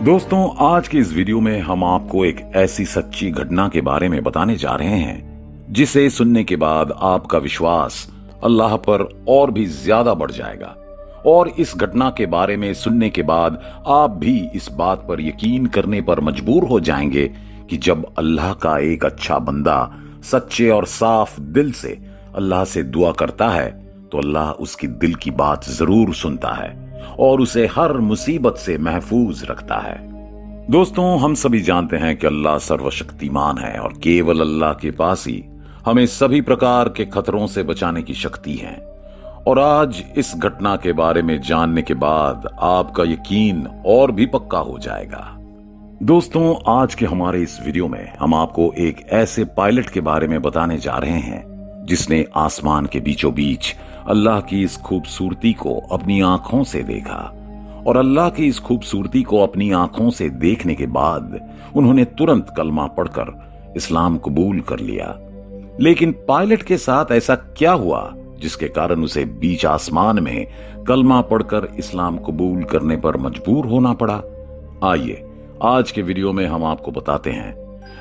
दोस्तों, आज की इस वीडियो में हम आपको एक ऐसी सच्ची घटना के बारे में बताने जा रहे हैं जिसे सुनने के बाद आपका विश्वास अल्लाह पर और भी ज्यादा बढ़ जाएगा। और इस घटना के बारे में सुनने के बाद आप भी इस बात पर यकीन करने पर मजबूर हो जाएंगे कि जब अल्लाह का एक अच्छा बंदा सच्चे और साफ दिल से अल्लाह से दुआ करता है तो अल्लाह उसकी दिल की बात जरूर सुनता है और उसे हर मुसीबत से महफूज रखता है। दोस्तों, हम सभी जानते हैं कि अल्लाह सर्वशक्तिमान है और केवल अल्लाह के पास ही हमें सभी प्रकार के खतरों से बचाने की शक्ति है। और आज इस घटना के बारे में जानने के बाद आपका यकीन और भी पक्का हो जाएगा। दोस्तों, आज के हमारे इस वीडियो में हम आपको एक ऐसे पायलट के बारे में बताने जा रहे हैं जिसने आसमान के बीचों बीच अल्लाह की इस खूबसूरती को अपनी आंखों से देखा और अल्लाह की इस खूबसूरती को अपनी आंखों से देखने के बाद उन्होंने तुरंत कलमा पढ़कर इस्लाम कबूल कर लिया। लेकिन पायलट के साथ ऐसा क्या हुआ जिसके कारण उसे बीच आसमान में कलमा पढ़कर इस्लाम कबूल करने पर मजबूर होना पड़ा? आइए आज के वीडियो में हम आपको बताते हैं,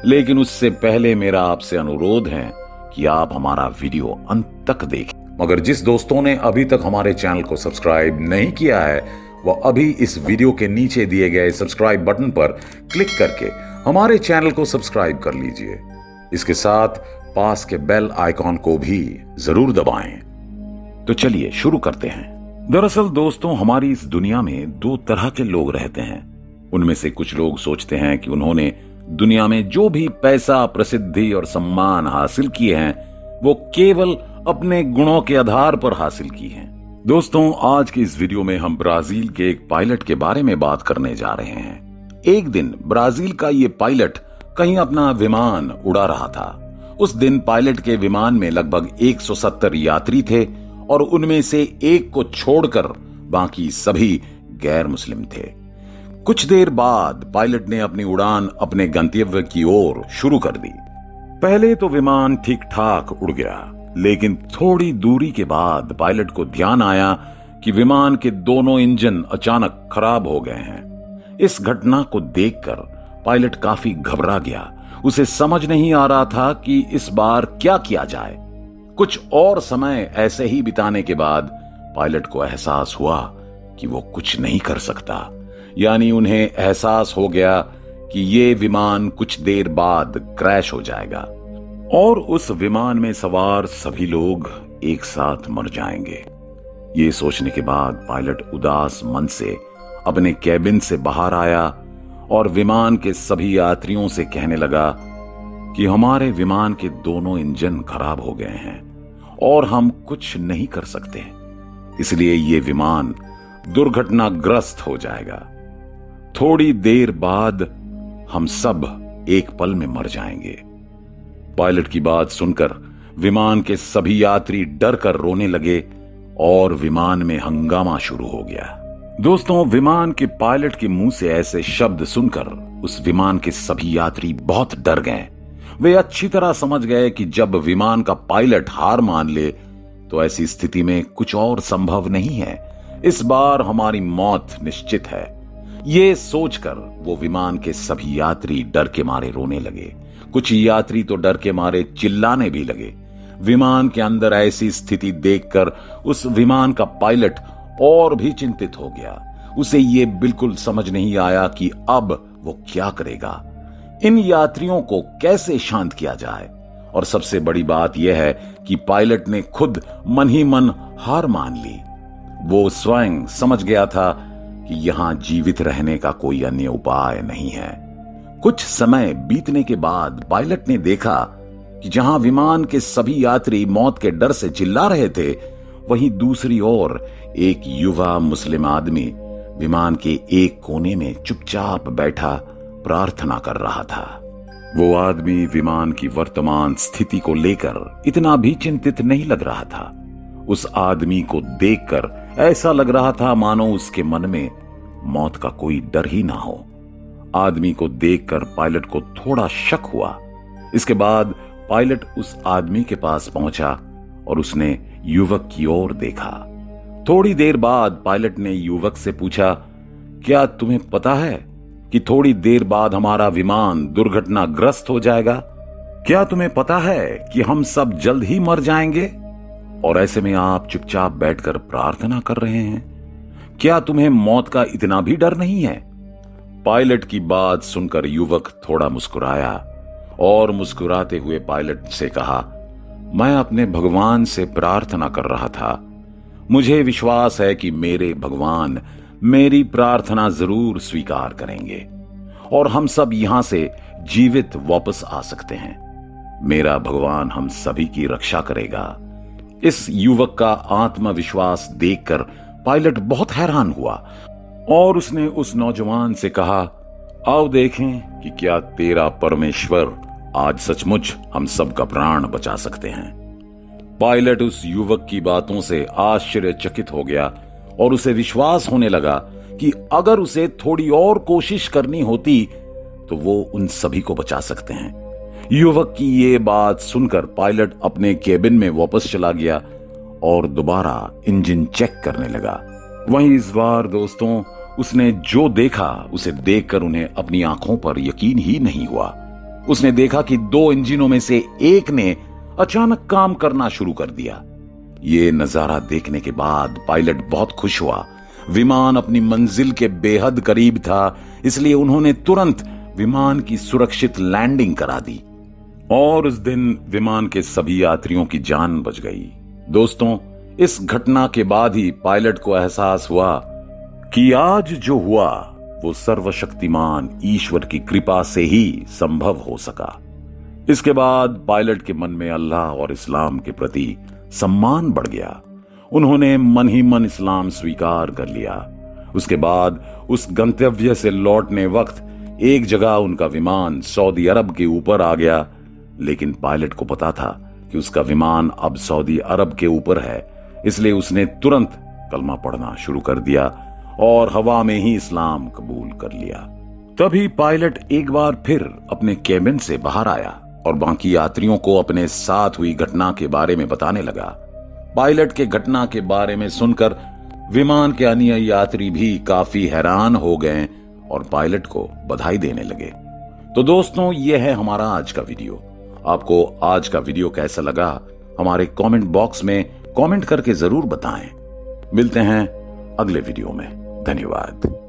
लेकिन उससे पहले मेरा आपसे अनुरोध है कि आप हमारा वीडियो अंत तक देखें। मगर जिस दोस्तों ने अभी तक हमारे चैनल को सब्सक्राइब नहीं किया है वह अभी इस वीडियो के नीचे दिए गए सब्सक्राइब बटन पर क्लिक करके हमारे चैनल को सब्सक्राइब कर लीजिए। इसके साथ पास के बेल आइकॉन को भी जरूर दबाएं। तो चलिए शुरू करते हैं। दरअसल दोस्तों, हमारी इस दुनिया में दो तरह के लोग रहते हैं। उनमें से कुछ लोग सोचते हैं कि उन्होंने दुनिया में जो भी पैसा, प्रसिद्धि और सम्मान हासिल किए हैं वो केवल अपने गुणों के आधार पर हासिल की हैं। दोस्तों, आज की इस वीडियो में हम ब्राजील के एक पायलट के बारे में बात करने जा रहे हैं। एक दिन ब्राजील का ये पायलट कहीं अपना विमान उड़ा रहा था। उस दिन पायलट के विमान में लगभग 170 यात्री थे और उनमें से एक को छोड़कर बाकी सभी गैर मुस्लिम थे। कुछ देर बाद पायलट ने अपनी उड़ान अपने गंतव्य की ओर शुरू कर दी। पहले तो विमान ठीक ठाक उड़ गया, लेकिन थोड़ी दूरी के बाद पायलट को ध्यान आया कि विमान के दोनों इंजन अचानक खराब हो गए हैं। इस घटना को देखकर पायलट काफी घबरा गया। उसे समझ नहीं आ रहा था कि इस बार क्या किया जाए। कुछ और समय ऐसे ही बिताने के बाद पायलट को एहसास हुआ कि वो कुछ नहीं कर सकता। यानी उन्हें एहसास हो गया कि ये विमान कुछ देर बाद क्रैश हो जाएगा और उस विमान में सवार सभी लोग एक साथ मर जाएंगे। ये सोचने के बाद पायलट उदास मन से अपने कैबिन से बाहर आया और विमान के सभी यात्रियों से कहने लगा कि हमारे विमान के दोनों इंजन खराब हो गए हैं और हम कुछ नहीं कर सकते, इसलिए ये विमान दुर्घटनाग्रस्त हो जाएगा। थोड़ी देर बाद हम सब एक पल में मर जाएंगे। पायलट की बात सुनकर विमान के सभी यात्री डर कर रोने लगे और विमान में हंगामा शुरू हो गया। दोस्तों, विमान के पायलट के मुंह से ऐसे शब्द सुनकर उस विमान के सभी यात्री बहुत डर गए। वे अच्छी तरह समझ गए कि जब विमान का पायलट हार मान ले तो ऐसी स्थिति में कुछ और संभव नहीं है। इस बार हमारी मौत निश्चित है। ये सोचकर वो विमान के सभी यात्री डर के मारे रोने लगे। कुछ यात्री तो डर के मारे चिल्लाने भी लगे। विमान के अंदर ऐसी स्थिति देखकर उस विमान का पायलट और भी चिंतित हो गया। उसे ये बिल्कुल समझ नहीं आया कि अब वो क्या करेगा, इन यात्रियों को कैसे शांत किया जाए। और सबसे बड़ी बात यह है कि पायलट ने खुद मन ही मन हार मान ली। वो स्वयं समझ गया था कि यहां जीवित रहने का कोई अन्य उपाय नहीं है। कुछ समय बीतने के बाद पायलट ने देखा कि जहां विमान के सभी यात्री मौत के डर से चिल्ला रहे थे, वहीं दूसरी ओर एक युवा मुस्लिम आदमी विमान के एक कोने में चुपचाप बैठा प्रार्थना कर रहा था। वो आदमी विमान की वर्तमान स्थिति को लेकर इतना भी चिंतित नहीं लग रहा था। उस आदमी को देखकर ऐसा लग रहा था मानो उसके मन में मौत का कोई डर ही ना हो। आदमी को देखकर पायलट को थोड़ा शक हुआ। इसके बाद पायलट उस आदमी के पास पहुंचा और उसने युवक की ओर देखा। थोड़ी देर बाद पायलट ने युवक से पूछा, क्या तुम्हें पता है कि थोड़ी देर बाद हमारा विमान दुर्घटनाग्रस्त हो जाएगा? क्या तुम्हें पता है कि हम सब जल्द ही मर जाएंगे और ऐसे में आप चुपचाप बैठकर प्रार्थना कर रहे हैं? क्या तुम्हें मौत का इतना भी डर नहीं है? पायलट की बात सुनकर युवक थोड़ा मुस्कुराया और मुस्कुराते हुए पायलट से कहा, मैं अपने भगवान से प्रार्थना कर रहा था। मुझे विश्वास है कि मेरे भगवान मेरी प्रार्थना जरूर स्वीकार करेंगे और हम सब यहां से जीवित वापस आ सकते हैं। मेरा भगवान हम सभी की रक्षा करेगा। इस युवक का आत्मविश्वास देखकर पायलट बहुत हैरान हुआ और उसने उस नौजवान से कहा, आओ देखें कि क्या तेरा परमेश्वर आज सचमुच हम सब का प्राण बचा सकते हैं। पायलट उस युवक की बातों से आश्चर्यचकित हो गया और उसे विश्वास होने लगा कि अगर उसे थोड़ी और कोशिश करनी होती तो वो उन सभी को बचा सकते हैं। युवक की ये बात सुनकर पायलट अपने केबिन में वापस चला गया और दोबारा इंजन चेक करने लगा। वहीं इस बार दोस्तों उसने जो देखा उसे देखकर उन्हें अपनी आंखों पर यकीन ही नहीं हुआ। उसने देखा कि 2 इंजनों में से एक ने अचानक काम करना शुरू कर दिया। ये नजारा देखने के बाद पायलट बहुत खुश हुआ। विमान अपनी मंजिल के बेहद करीब था, इसलिए उन्होंने तुरंत विमान की सुरक्षित लैंडिंग करा दी और उस दिन विमान के सभी यात्रियों की जान बच गई। दोस्तों इस घटना के बाद ही पायलट को एहसास हुआ कि आज जो हुआ वो सर्वशक्तिमान ईश्वर की कृपा से ही संभव हो सका। इसके बाद पायलट के मन में अल्लाह और इस्लाम के प्रति सम्मान बढ़ गया। उन्होंने मन ही मन इस्लाम स्वीकार कर लिया। उसके बाद उस गंतव्य से लौटने वक्त एक जगह उनका विमान सऊदी अरब के ऊपर आ गया, लेकिन पायलट को पता था कि उसका विमान अब सऊदी अरब के ऊपर है, इसलिए उसने तुरंत कलमा पढ़ना शुरू कर दिया और हवा में ही इस्लाम कबूल कर लिया। तभी पायलट एक बार फिर अपने केबिन से बाहर आया और बाकी यात्रियों को अपने साथ हुई घटना के बारे में बताने लगा। पायलट के घटना के बारे में सुनकर विमान के अन्य यात्री भी काफी हैरान हो गए और पायलट को बधाई देने लगे। तो दोस्तों यह है हमारा आज का वीडियो। आपको आज का वीडियो कैसा लगा हमारे कमेंट बॉक्स में कमेंट करके जरूर बताएं। मिलते हैं अगले वीडियो में। धन्यवाद।